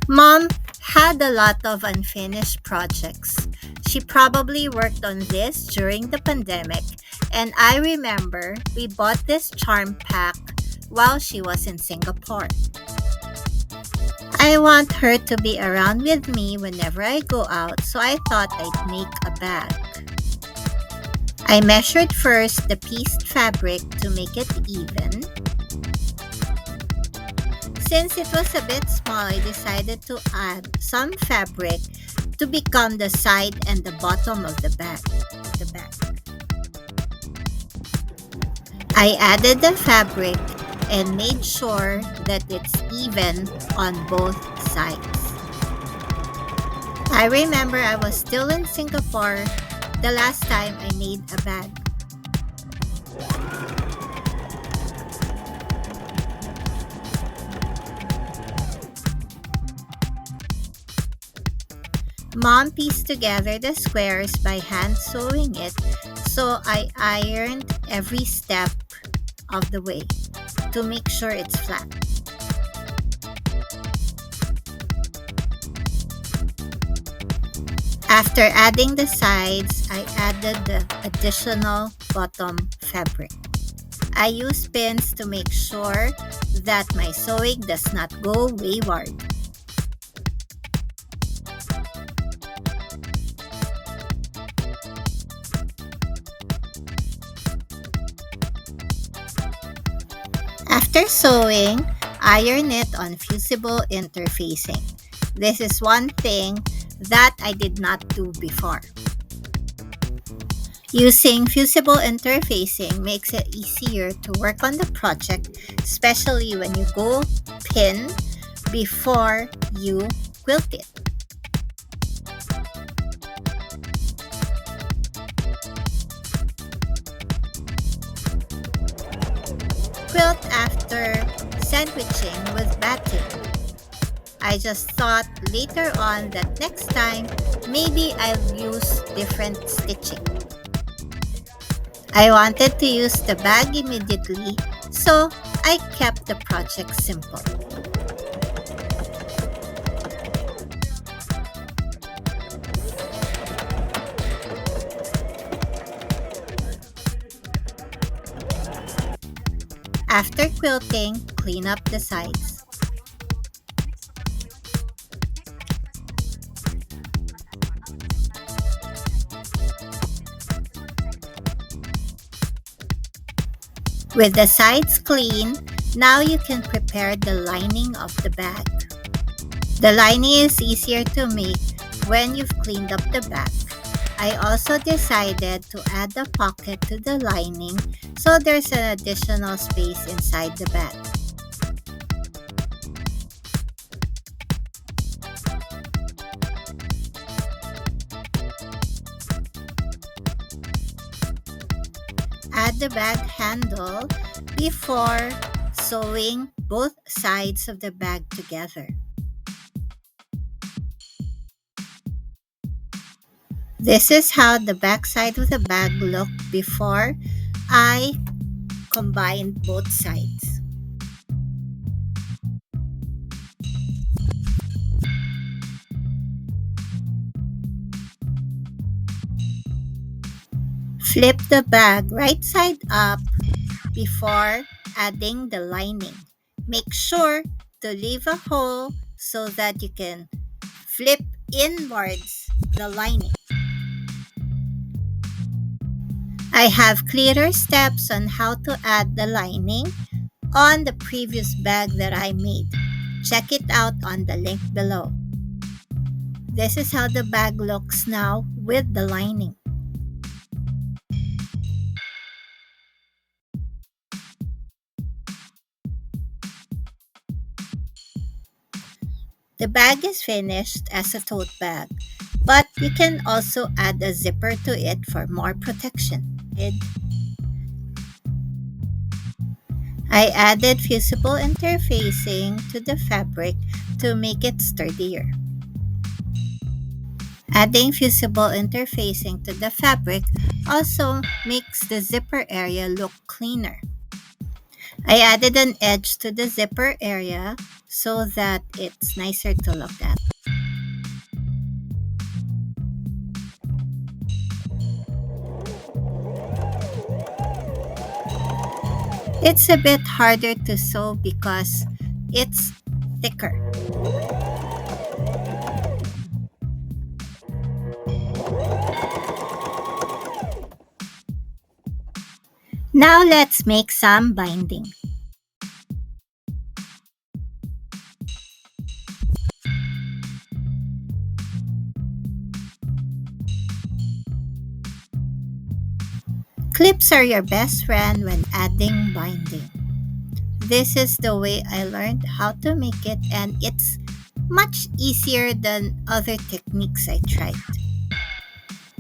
Mom had a lot of unfinished projects. She probably worked on this during the pandemic, and I remember we bought this charm pack while she was in Singapore. I want her to be around with me whenever I go out, so I thought I'd make a bag. I measured first the pieced fabric to make it even. Since it was a bit small, I decided to add some fabric to become the side and the bottom of the bag. I added the fabric and made sure that it's even on both sides. I remember I was still in Singapore the last time I made a bag. Mom pieced together the squares by hand sewing it, so I ironed every step of the way to make sure it's flat. After adding the sides, I added the additional bottom fabric. I use pins to make sure that my sewing does not go wayward. After sewing, iron it on fusible interfacing. This is one thing that I did not do before. Using fusible interfacing makes it easier to work on the project, especially when you go pin before you quilt it. Quilt after sandwiching with batting. I just thought later on that next time maybe I'll use different stitching. I wanted to use the bag immediately, so I kept the project simple. After quilting, clean up the sides. With the sides clean, now you can prepare the lining of the bag. The lining is easier to make when you've cleaned up the bag. I also decided to add a pocket to the lining so there's an additional space inside the bag. Add the bag handle before sewing both sides of the bag together. This is how the back side of the bag looked before I combined both sides. Flip the bag right side up before adding the lining. Make sure to leave a hole so that you can flip inwards the lining. I have clearer steps on how to add the lining on the previous bag that I made. Check it out on the link below. This is how the bag looks now with the lining. The bag is finished as a tote bag, but you can also add a zipper to it for more protection. I added fusible interfacing to the fabric to make it sturdier. Adding fusible interfacing to the fabric also makes the zipper area look cleaner. I added an edge to the zipper area so that it's nicer to look at. It's a bit harder to sew because it's thicker. Now let's make some binding. Clips are your best friend when adding binding. This is the way I learned how to make it, and it's much easier than other techniques I tried.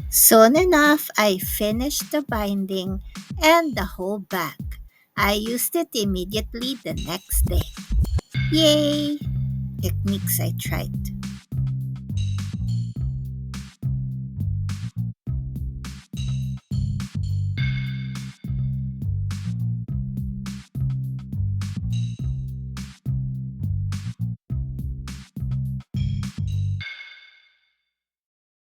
Soon enough, I finished the binding and the whole bag. I used it immediately the next day. Yay! Techniques I tried.